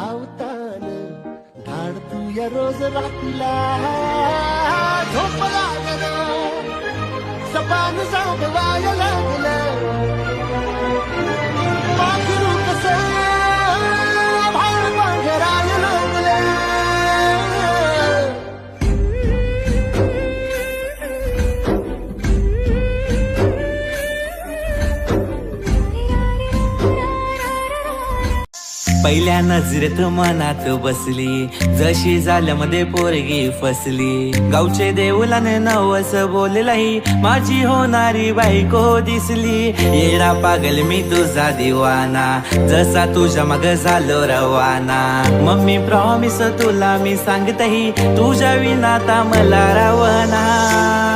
आवतान धाड तू या रोज रातीला झोप लागलं सपान जागवाय लागलं पाखरू कसं भाळ पांघराय लागलं पहिल्या नजरेत मनात बसली, जशी झाल्यामध्ये पोरगी फसली. गावचे देऊलाने नवस बोललाई, माझी होणारी बायको दिसली. येडा पागल मी तुझा दिवाना, जसा तुझ्या मग झालो रवाना. मम्मी प्रॉमिस तुला मी सांगतही, तुझ्या विनाता मला रावना.